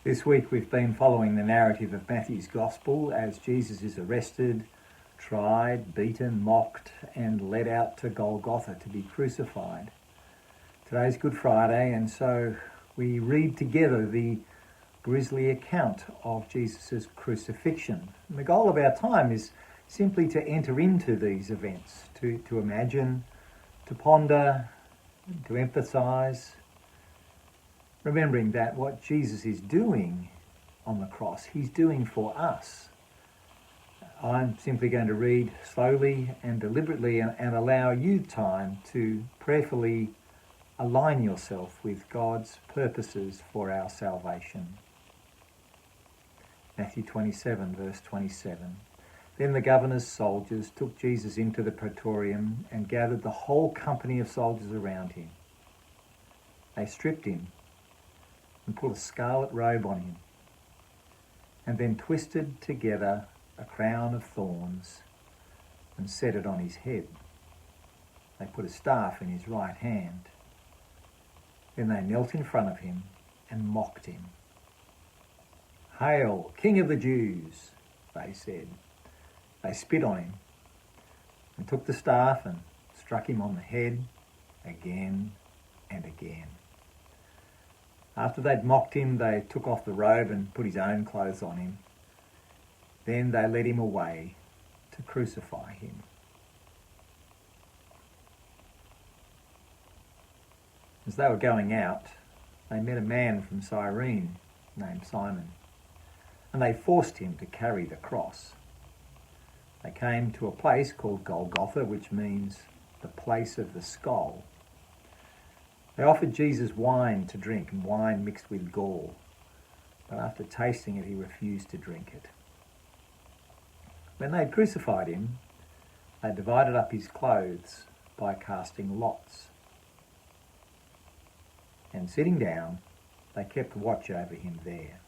This week we've been following the narrative of Matthew's Gospel as Jesus is arrested, tried, beaten, mocked and led out to Golgotha to be crucified. Today's Good Friday, and so we read together the grisly account of Jesus' crucifixion. And the goal of our time is simply to enter into these events, to imagine, to ponder, to empathise, remembering that what Jesus is doing on the cross, he's doing for us. I'm simply going to read slowly and deliberately and allow you time to prayerfully align yourself with God's purposes for our salvation. Matthew 27, verse 27. Then the governor's soldiers took Jesus into the praetorium and gathered the whole company of soldiers around him. They stripped him and put a scarlet robe on him, and then twisted together a crown of thorns and set it on his head. They put a staff in his right hand. Then they knelt in front of him and mocked him. "Hail, King of the Jews," they said. They spit on him and took the staff and struck him on the head again and again. After they'd mocked him, they took off the robe and put his own clothes on him. Then they led him away to crucify him. As they were going out, they met a man from Cyrene named Simon, and they forced him to carry the cross. They came to a place called Golgotha, which means the place of the skull. They offered Jesus wine to drink, and wine mixed with gall, but after tasting it, he refused to drink it. When they had crucified him, they divided up his clothes by casting lots. And sitting down, they kept watch over him there.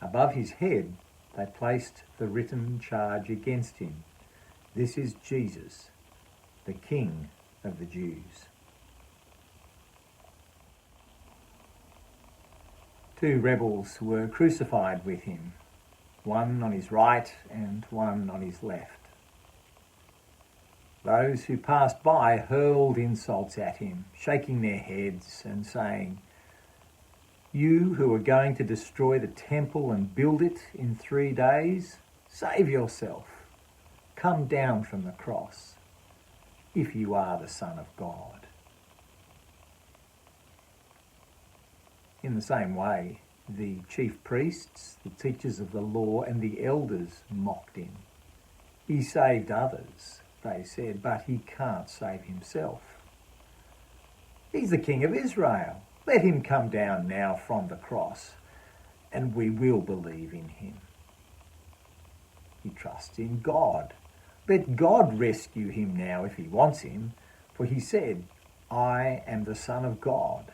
Above his head, they placed the written charge against him: "This is Jesus, the King of the Jews." Two rebels were crucified with him, one on his right and one on his left. Those who passed by hurled insults at him, shaking their heads and saying, "You who are going to destroy the temple and build it in 3 days, save yourself. Come down from the cross, if you are the Son of God." In the same way, the chief priests, the teachers of the law, and the elders mocked him. "He saved others," they said, "but he can't save himself. He's the King of Israel. Let him come down now from the cross, and we will believe in him. He trusts in God. Let God rescue him now if he wants him, for he said, 'I am the Son of God.'"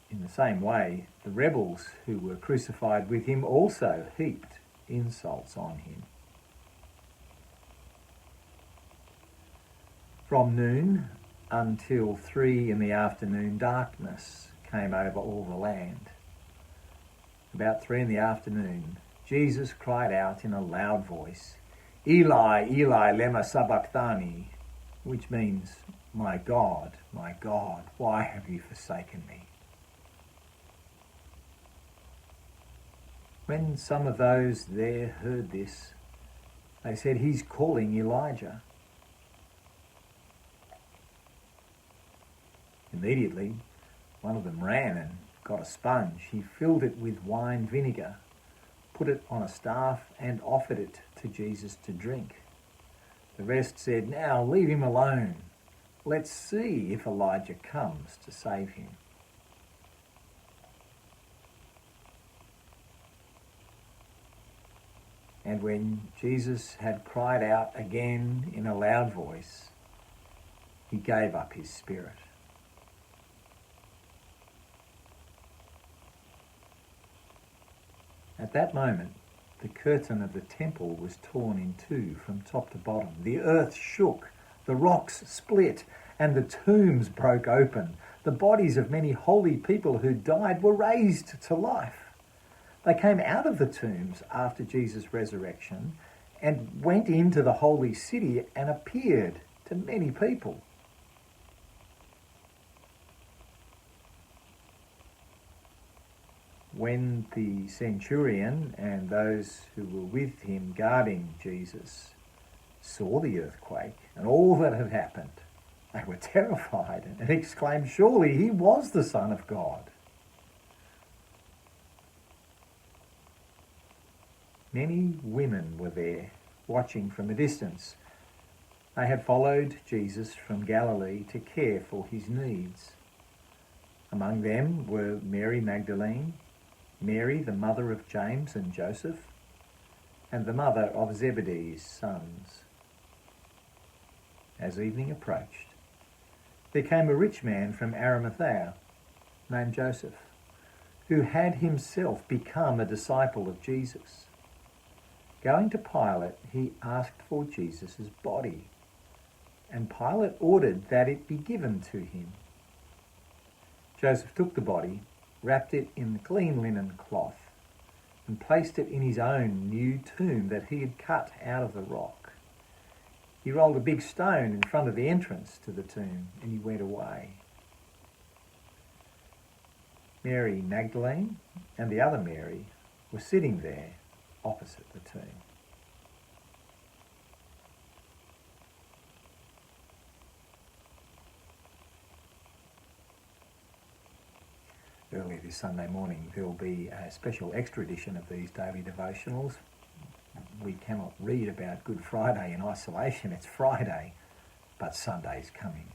In the same way, the rebels who were crucified with him also heaped insults on him. From noon until 3 p.m, darkness came over all the land. About 3 p.m, Jesus cried out in a loud voice, "Eli, Eli, lema sabachthani," which means, my God, why have you forsaken me?" When some of those there heard this, they said, "He's calling Elijah." Immediately, one of them ran and got a sponge. He filled it with wine vinegar, put it on a staff, and offered it to Jesus to drink. The rest said, "Now leave him alone. Let's see if Elijah comes to save him." And when Jesus had cried out again in a loud voice, he gave up his spirit. At that moment, the curtain of the temple was torn in two from top to bottom. The earth shook, the rocks split, and the tombs broke open. the bodies of many holy people who died were raised to life. They came out of the tombs after Jesus' resurrection and went into the holy city and appeared to many people. When the centurion and those who were with him guarding Jesus saw the earthquake and all that had happened, they were terrified and exclaimed, "Surely he was the Son of God." Many women were there, watching from a distance. They had followed Jesus from Galilee to care for his needs. Among them were Mary Magdalene, Mary, the mother of James and Joseph, and the mother of Zebedee's sons. As evening approached, there came a rich man from Arimathea named Joseph, who had himself become a disciple of Jesus. Going to Pilate, he asked for Jesus' body, and Pilate ordered that it be given to him. Joseph took the body, wrapped it in clean linen cloth, and placed it in his own new tomb that he had cut out of the rock. He rolled a big stone in front of the entrance to the tomb, and he went away. Mary Magdalene and the other Mary were sitting there opposite the tomb. Early this Sunday morning there will be a special extra edition of these daily devotionals. We cannot read about Good Friday in isolation. It's Friday, but Sunday's coming.